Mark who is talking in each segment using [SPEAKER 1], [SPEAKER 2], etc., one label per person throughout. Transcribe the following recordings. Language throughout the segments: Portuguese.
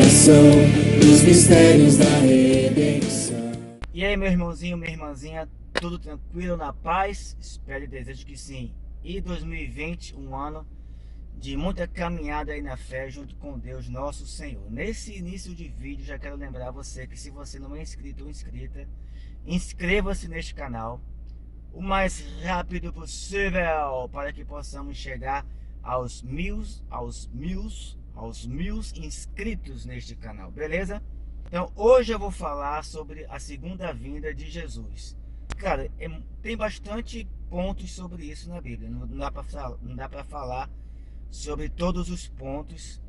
[SPEAKER 1] revelação dos mistérios da redenção.
[SPEAKER 2] E aí, meu irmãozinho, minha irmãzinha, tudo tranquilo, na paz? Espero e desejo que sim. E 2020, um ano de muita caminhada aí na fé junto com Deus nosso Senhor. Nesse início de vídeo, já quero lembrar você que se você não é inscrito ou inscrita, inscreva-se neste canal o mais rápido possível para que possamos chegar aos mil inscritos neste canal, beleza? Então hoje eu vou falar sobre a segunda vinda de Jesus. Cara, tem bastante pontos sobre isso na Bíblia, não dá para falar sobre todos os pontos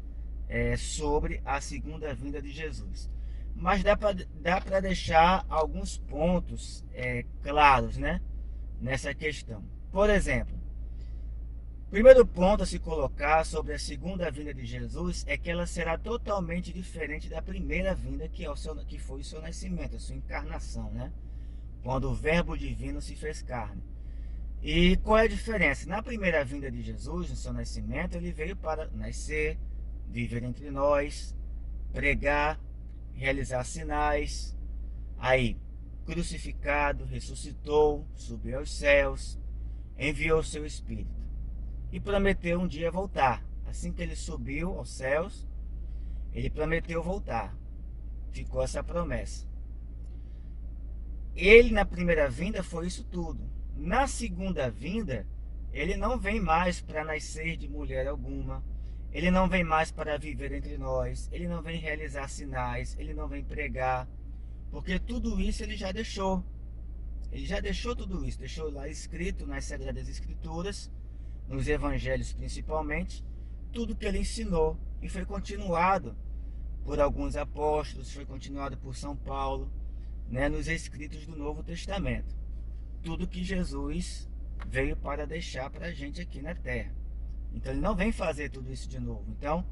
[SPEAKER 2] sobre a segunda vinda de Jesus, mas dá para deixar alguns pontos claros, né, nessa questão. Por exemplo, o primeiro ponto a se colocar sobre a segunda vinda de Jesus é que ela será totalmente diferente da primeira vinda, que foi o seu nascimento, a sua encarnação, né? Quando o Verbo divino se fez carne. E qual é a diferença? Na primeira vinda de Jesus, no seu nascimento, ele veio para nascer, viver entre nós, pregar, realizar sinais, aí crucificado, ressuscitou, subiu aos céus, enviou o seu Espírito e prometeu um dia voltar. Assim que ele subiu aos céus, ele prometeu voltar. Ficou essa promessa. Ele na primeira vinda foi isso tudo. Na segunda vinda, ele não vem mais para nascer de mulher alguma. Ele não vem mais para viver entre nós. Ele não vem realizar sinais. Ele não vem pregar. Porque tudo isso ele já deixou. Ele já deixou tudo isso. Deixou lá escrito nas Sagradas Escrituras, nos Evangelhos principalmente, tudo que ele ensinou. E foi continuado por alguns apóstolos, foi continuado por São Paulo, né, nos escritos do Novo Testamento. Tudo que Jesus veio para deixar para a gente aqui na Terra. Então ele não vem fazer tudo isso de novo. Então,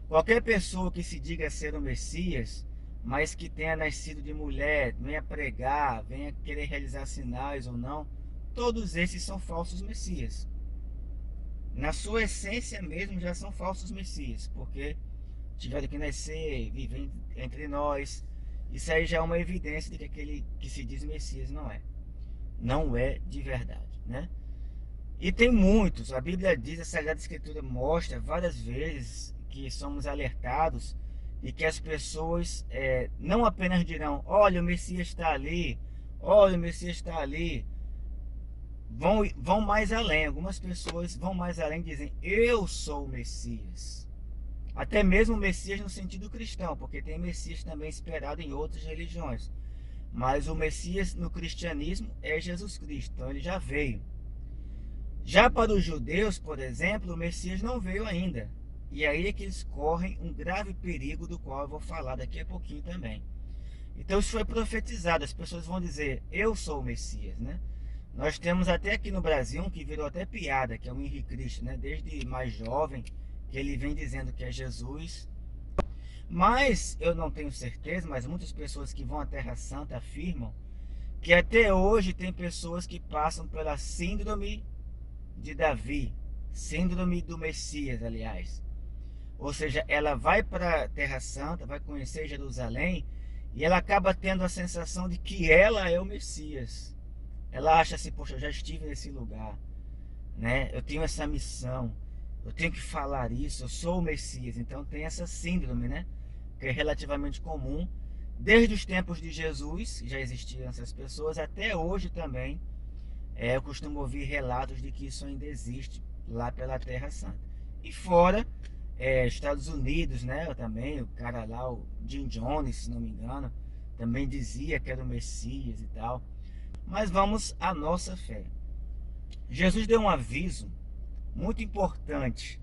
[SPEAKER 2] qualquer pessoa que se diga ser o Messias, mas que tenha nascido de mulher, venha pregar, venha querer realizar sinais ou não, todos esses são falsos Messias. Na sua essência mesmo já são falsos Messias, porque tiveram que nascer, viver entre nós. Isso aí já é uma evidência de que aquele que se diz Messias não é de verdade, né? E tem muitos, a Bíblia diz, a Sagrada Escritura mostra várias vezes que somos alertados de que as pessoas não apenas dirão, olha, o Messias está ali, olha, o Messias está ali, vão mais além. Algumas pessoas vão mais além e dizem, eu sou o Messias. Até mesmo o Messias no sentido cristão, porque tem Messias também esperado em outras religiões. Mas o Messias no cristianismo é Jesus Cristo, então ele já veio. Já para os judeus, por exemplo, o Messias não veio ainda. E aí é que eles correm um grave perigo, do qual eu vou falar daqui a pouquinho também. Então isso foi profetizado, as pessoas vão dizer, eu sou o Messias, né? Nós temos até aqui no Brasil um que virou até piada, que é o Henrique Cristo, né? Desde mais jovem, que ele vem dizendo que é Jesus. Mas eu não tenho certeza, mas muitas pessoas que vão à Terra Santa afirmam que até hoje tem pessoas que passam pela síndrome de Davi, síndrome do Messias, aliás. Ou seja, ela vai para a Terra Santa, vai conhecer Jerusalém, e ela acaba tendo a sensação de que ela é o Messias. Ela acha assim, poxa, eu já estive nesse lugar, né? Eu tenho essa missão, eu tenho que falar isso, eu sou o Messias. Então tem essa síndrome, né? Que é relativamente comum. Desde os tempos de Jesus, já existiam essas pessoas, até hoje também. Eu costumo ouvir relatos de que isso ainda existe lá pela Terra Santa. E fora, Estados Unidos, né? Também, o cara lá, o Jim Jones, se não me engano, também dizia que era o Messias e tal. Mas vamos à nossa fé. Jesus deu um aviso muito importante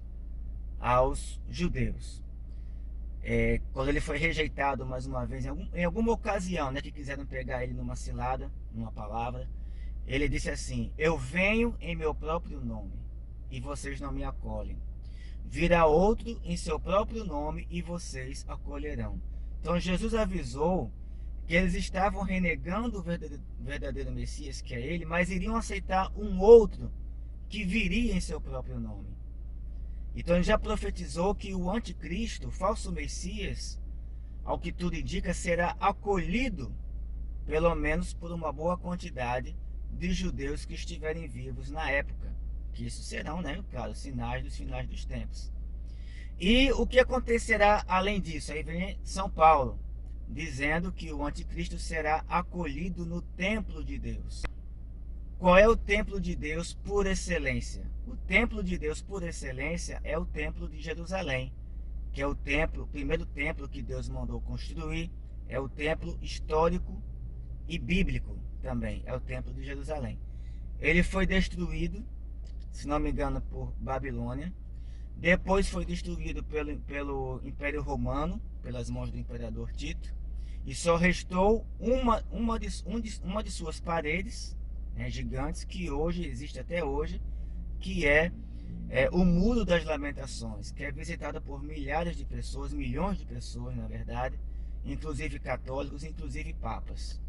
[SPEAKER 2] aos judeus. Quando ele foi rejeitado mais uma vez, em alguma ocasião, né, que quiseram pegar ele numa cilada, numa palavra, ele disse assim, eu venho em meu próprio nome, e vocês não me acolhem. Virá outro em seu próprio nome, e vocês acolherão. Então Jesus avisou que eles estavam renegando o verdadeiro Messias, que é ele, mas iriam aceitar um outro que viria em seu próprio nome. Então ele já profetizou que o anticristo, o falso Messias, ao que tudo indica, será acolhido, pelo menos por uma boa quantidade de judeus que estiverem vivos na época. Que isso serão, né, claro, sinais dos finais dos tempos. E o que acontecerá além disso? Aí vem São Paulo, dizendo que o anticristo será acolhido no templo de Deus. Qual é o templo de Deus por excelência? O templo de Deus por excelência é o templo de Jerusalém, que é o primeiro templo que Deus mandou construir, é o templo histórico e bíblico também, é o templo de Jerusalém. Ele foi destruído, se não me engano, por Babilônia. Depois foi destruído pelo Império Romano, pelas mãos do imperador Tito, e só restou uma de suas paredes, né, gigantes, que hoje existe até hoje, que é o Muro das Lamentações, que é visitado por milhares de pessoas, milhões de pessoas, na verdade, inclusive católicos, inclusive papas.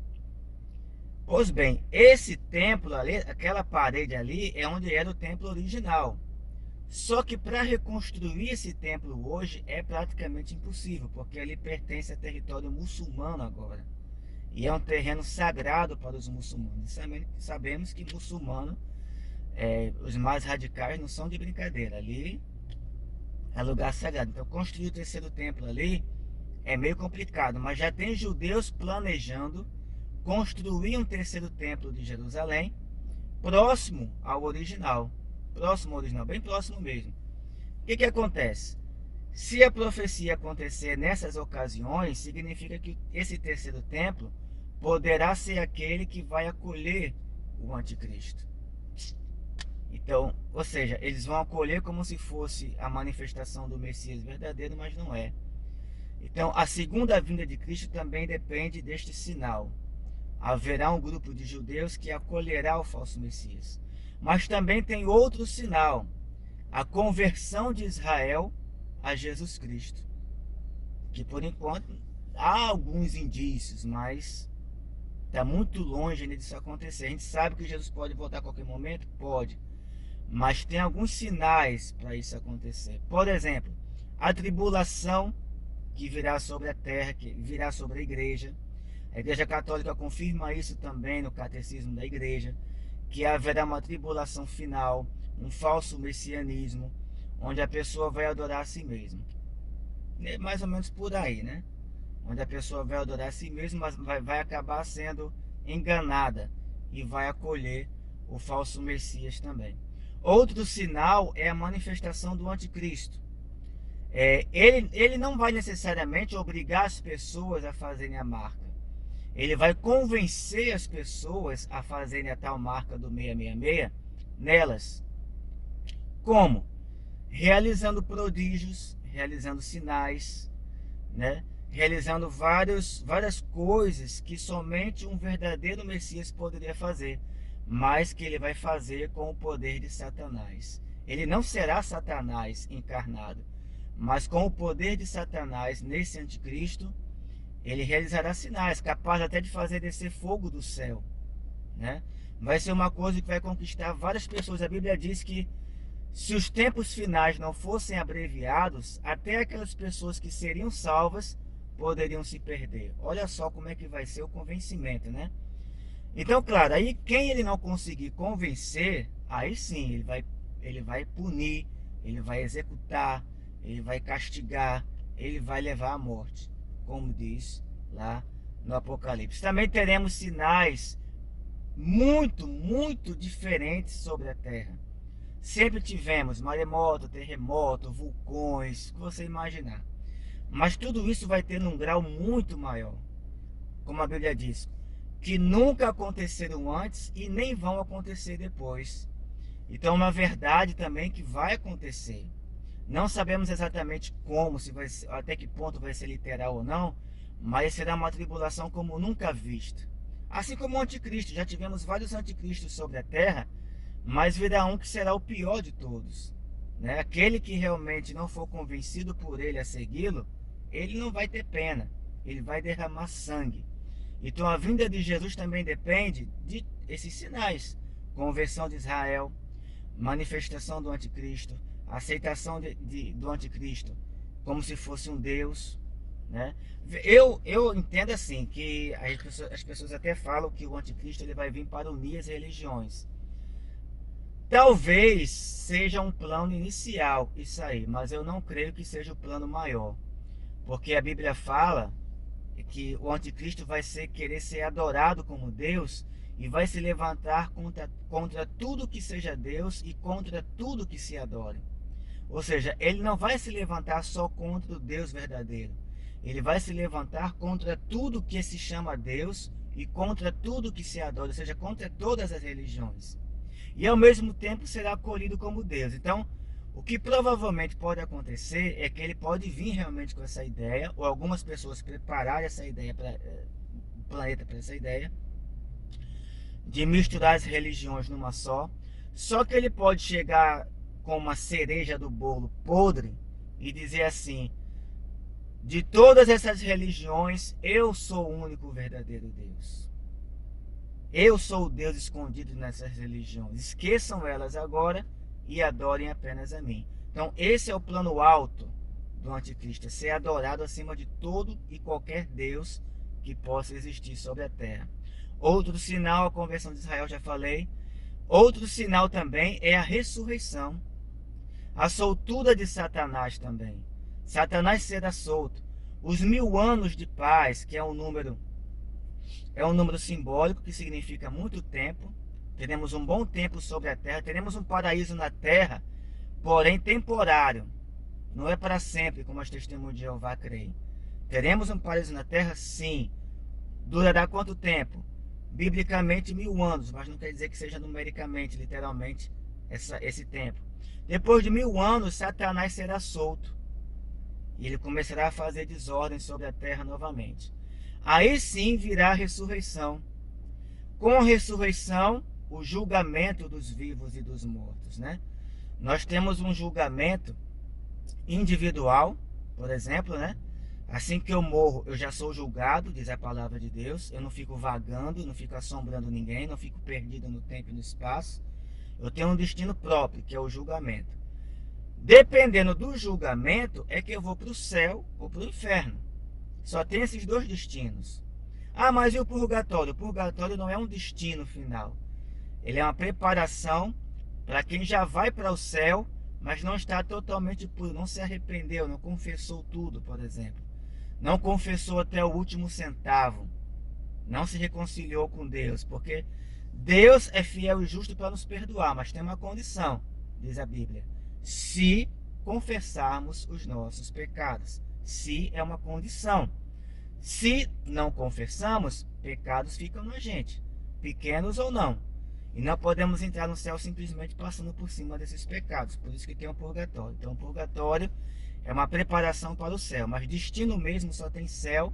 [SPEAKER 2] Pois bem, esse templo ali, aquela parede ali, é onde era o templo original. Só que para reconstruir esse templo hoje é praticamente impossível, porque ele pertence a território muçulmano agora. E é um terreno sagrado para os muçulmanos. Sabemos que muçulmano, os mais radicais, não são de brincadeira. Ali é lugar sagrado. Então construir o terceiro templo ali é meio complicado, mas já tem judeus planejando construir um terceiro templo de Jerusalém próximo ao original. Próximo ao original, bem próximo mesmo. O que acontece? Se a profecia acontecer nessas ocasiões, significa que esse terceiro templo poderá ser aquele que vai acolher o anticristo. Então, ou seja, eles vão acolher como se fosse a manifestação do Messias verdadeiro, mas não é. Então, a segunda vinda de Cristo também depende deste sinal. Haverá um grupo de judeus que acolherá o falso Messias. Mas também tem outro sinal, a conversão de Israel a Jesus Cristo. Que por enquanto há alguns indícios, mas está muito longe ainda disso acontecer. A gente sabe que Jesus pode voltar a qualquer momento? Pode. Mas tem alguns sinais para isso acontecer. Por exemplo, a tribulação que virá sobre a terra, que virá sobre a igreja. A Igreja Católica confirma isso também no Catecismo da Igreja, que haverá uma tribulação final, um falso messianismo, onde a pessoa vai adorar a si mesma. É mais ou menos por aí, né? Onde a pessoa vai adorar a si mesma, mas vai acabar sendo enganada e vai acolher o falso Messias também. Outro sinal é a manifestação do anticristo. Ele não vai necessariamente obrigar as pessoas a fazerem a marca. Ele vai convencer as pessoas a fazerem a tal marca do 666 nelas. Como? Realizando prodígios, realizando sinais, né? Realizando várias coisas que somente um verdadeiro Messias poderia fazer, mas que ele vai fazer com o poder de Satanás. Ele não será Satanás encarnado, mas com o poder de Satanás nesse anticristo, ele realizará sinais, capaz até de fazer descer fogo do céu, né? Vai ser uma coisa que vai conquistar várias pessoas. A Bíblia diz que se os tempos finais não fossem abreviados, até aquelas pessoas que seriam salvas poderiam se perder. Olha só como é que vai ser o convencimento, né? Então, claro, aí quem ele não conseguir convencer, aí sim, ele vai punir, ele vai executar, ele vai castigar, ele vai levar à morte, como diz lá no Apocalipse. Também teremos sinais muito, muito diferentes sobre a Terra. Sempre tivemos maremoto, terremoto, vulcões, o que você imaginar. Mas tudo isso vai ter num grau muito maior. Como a Bíblia diz, que nunca aconteceram antes e nem vão acontecer depois. Então é uma verdade também que vai acontecer. Não sabemos exatamente como, se vai ser, até que ponto vai ser literal ou não, mas será uma tribulação como nunca vista. Assim como o anticristo, já tivemos vários anticristos sobre a terra, mas virá um que será o pior de todos, né? Aquele que realmente não for convencido por ele a segui-lo, ele não vai ter pena, ele vai derramar sangue. Então a vinda de Jesus também depende de esses sinais: conversão de Israel, manifestação do anticristo, aceitação do anticristo como se fosse um Deus, né? Eu entendo assim, que as pessoas até falam que o anticristo ele vai vir para unir as religiões. Talvez seja um plano inicial isso aí, mas eu não creio que seja o plano maior. Porque a Bíblia fala que o anticristo vai querer ser adorado como Deus e vai se levantar contra tudo que seja Deus e contra tudo que se adore. Ou seja, ele não vai se levantar só contra o Deus verdadeiro. Ele vai se levantar contra tudo que se chama Deus e contra tudo que se adora, ou seja, contra todas as religiões. E ao mesmo tempo será acolhido como Deus. Então, o que provavelmente pode acontecer é que ele pode vir realmente com essa ideia, ou algumas pessoas prepararem essa ideia o planeta para essa ideia, de misturar as religiões numa só. Só que ele pode chegar com uma cereja do bolo podre e dizer assim: de todas essas religiões, eu sou o único verdadeiro Deus. Eu sou o Deus escondido nessas religiões. Esqueçam elas agora e adorem apenas a mim. Então, esse é o plano alto do anticristo, ser adorado acima de todo e qualquer Deus que possa existir sobre a terra. Outro sinal, a conversão de Israel, já falei. Outro sinal também é a ressurreição. A soltura de Satanás também. Satanás será solto. Os 1000 anos de paz, que é um número simbólico, que significa muito tempo. Teremos um bom tempo sobre a terra. Teremos um paraíso na terra, porém temporário. Não é para sempre, como as testemunhas de Jeová creem. Teremos um paraíso na terra? Sim. Durará quanto tempo? Biblicamente 1000 anos, mas não quer dizer que seja numericamente, literalmente, esse tempo. Depois de 1000 anos, Satanás será solto. E ele começará a fazer desordem sobre a terra novamente. Aí sim virá a ressurreição. Com a ressurreição, o julgamento dos vivos e dos mortos, né? Nós temos um julgamento individual, por exemplo, né? Assim que eu morro, eu já sou julgado, diz a palavra de Deus. Eu não fico vagando, não fico assombrando ninguém, não fico perdido no tempo e no espaço. Eu tenho um destino próprio, que é o julgamento. Dependendo do julgamento, é que eu vou para o céu ou para o inferno. Só tem esses dois destinos. Ah, mas e o purgatório? O purgatório não é um destino final. Ele é uma preparação para quem já vai para o céu, mas não está totalmente puro, não se arrependeu, não confessou tudo, por exemplo. Não confessou até o último centavo. Não se reconciliou com Deus, porque Deus é fiel e justo para nos perdoar, mas tem uma condição, diz a Bíblia: se confessarmos os nossos pecados. Se é uma condição. Se não confessamos, pecados ficam na gente, pequenos ou não. E não podemos entrar no céu simplesmente passando por cima desses pecados. Por isso que tem um purgatório. Então, o purgatório é uma preparação para o céu, mas destino mesmo só tem céu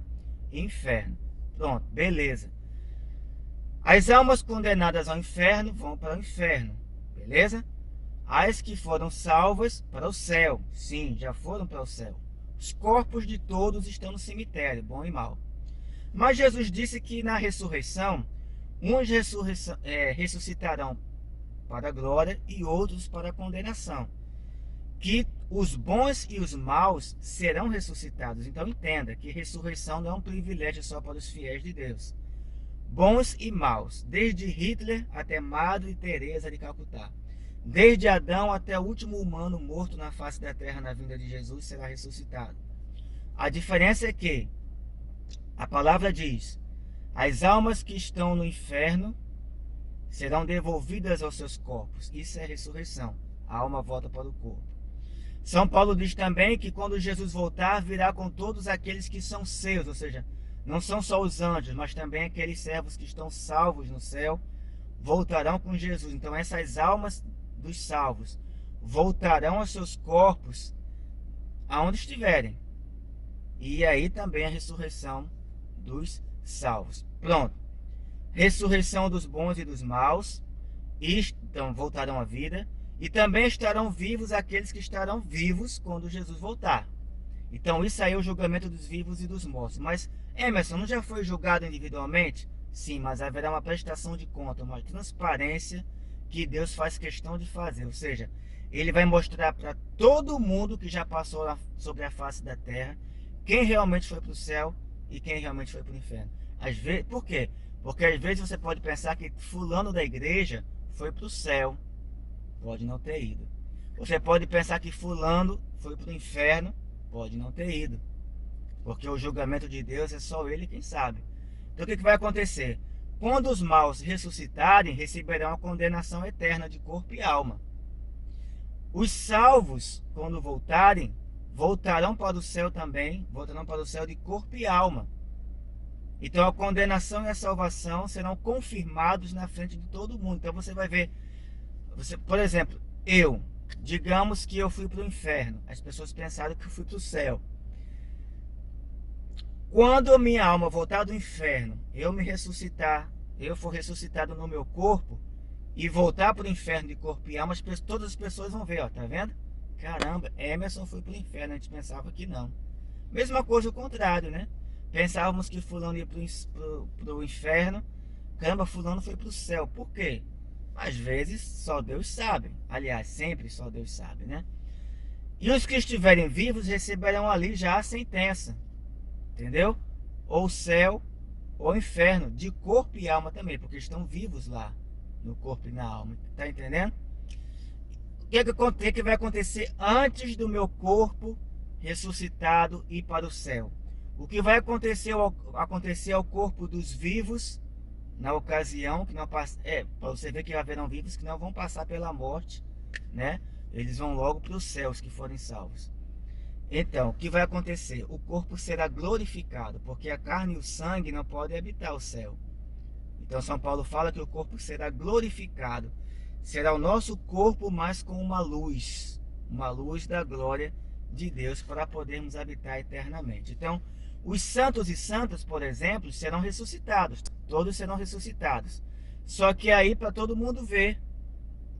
[SPEAKER 2] e inferno. Pronto, beleza. As almas condenadas ao inferno vão para o inferno, beleza? As que foram salvas para o céu, sim, já foram para o céu. Os corpos de todos estão no cemitério, bom e mal. Mas Jesus disse que na ressurreição, uns ressuscitarão para a glória e outros para a condenação. Que os bons e os maus serão ressuscitados. Então entenda que ressurreição não é um privilégio só para os fiéis de Deus. Bons e maus, desde Hitler até Madre Teresa de Calcutá. Desde Adão até o último humano morto na face da terra na vinda de Jesus será ressuscitado. A diferença é que a palavra diz: as almas que estão no inferno serão devolvidas aos seus corpos. Isso é ressurreição. A alma volta para o corpo. São Paulo diz também que quando Jesus voltar, virá com todos aqueles que são seus, ou seja, não são só os anjos, mas também aqueles servos que estão salvos no céu, voltarão com Jesus. Então essas almas dos salvos voltarão aos seus corpos aonde estiverem. E aí também a ressurreição dos salvos. Pronto. Ressurreição dos bons e dos maus, então voltarão à vida, e também estarão vivos aqueles que estarão vivos quando Jesus voltar. Então isso aí é o julgamento dos vivos e dos mortos. Mas Emerson, não já foi julgado individualmente? Sim, mas haverá uma prestação de conta, uma transparência que Deus faz questão de fazer. Ou seja, ele vai mostrar para todo mundo que já passou sobre a face da terra quem realmente foi para o céu e quem realmente foi para o inferno. Às vezes, por quê? Porque às vezes você pode pensar que fulano da igreja foi para o céu, pode não ter ido. Você pode pensar que fulano foi para o inferno, pode não ter ido. Porque o julgamento de Deus é só ele quem sabe. Então o que vai acontecer? Quando os maus ressuscitarem, receberão a condenação eterna de corpo e alma. Os salvos, quando voltarem, voltarão para o céu também, voltarão para o céu de corpo e alma. Então a condenação e a salvação serão confirmados na frente de todo mundo. Então você vai ver, por exemplo, digamos que eu fui para o inferno. As pessoas pensaram que eu fui para o céu. Quando a minha alma voltar do inferno, eu for ressuscitado no meu corpo e voltar para o inferno de corpo e alma, todas as pessoas vão ver, ó, tá vendo? Caramba, Emerson foi para o inferno, a gente pensava que não. Mesma coisa o contrário, né? Pensávamos que fulano ia para o inferno, caramba, fulano foi para o céu. Por quê? Às vezes só Deus sabe. Aliás, sempre só Deus sabe, né? E os que estiverem vivos receberão ali já a sentença. Entendeu? Ou céu ou inferno, de corpo e alma também, porque estão vivos lá, no corpo e na alma. Tá entendendo? O que vai acontecer antes do meu corpo ressuscitado ir para o céu? O que vai acontecer ao corpo dos vivos na ocasião que não passa, para você ver que haverão vivos que não vão passar pela morte, né? Eles vão logo para os céus que forem salvos. Então, o que vai acontecer? O corpo será glorificado, porque a carne e o sangue não podem habitar o céu. Então São Paulo fala que o corpo será glorificado. Será o nosso corpo, mas com uma luz da glória de Deus, para podermos habitar eternamente. Então, os santos e santas, por exemplo, serão ressuscitados. Todos serão ressuscitados. Só que aí, para todo mundo ver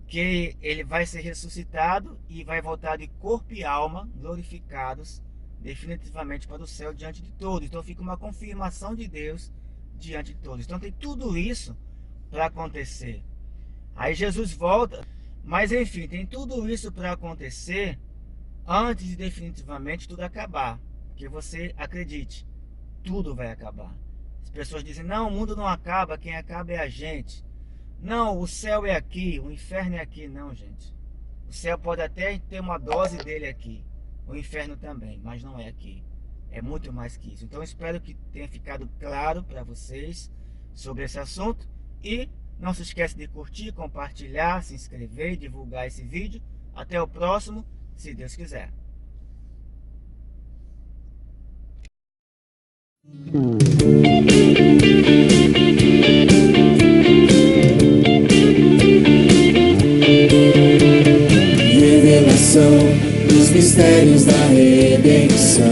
[SPEAKER 2] que ele vai ser ressuscitado e vai voltar de corpo e alma, glorificados, definitivamente para o céu diante de todos. Então fica uma confirmação de Deus diante de todos. Então tem tudo isso para acontecer. Aí Jesus volta, mas enfim, tem tudo isso para acontecer antes de definitivamente tudo acabar. Que você acredite, tudo vai acabar. As pessoas dizem, não, o mundo não acaba, quem acaba é a gente. Não, o céu é aqui, o inferno é aqui. Não, gente. O céu pode até ter uma dose dele aqui, o inferno também, mas não é aqui. É muito mais que isso. Então eu espero que tenha ficado claro para vocês sobre esse assunto. E não se esqueça de curtir, compartilhar, se inscrever e divulgar esse vídeo. Até o próximo, se Deus quiser.
[SPEAKER 1] Revelação dos mistérios da redenção.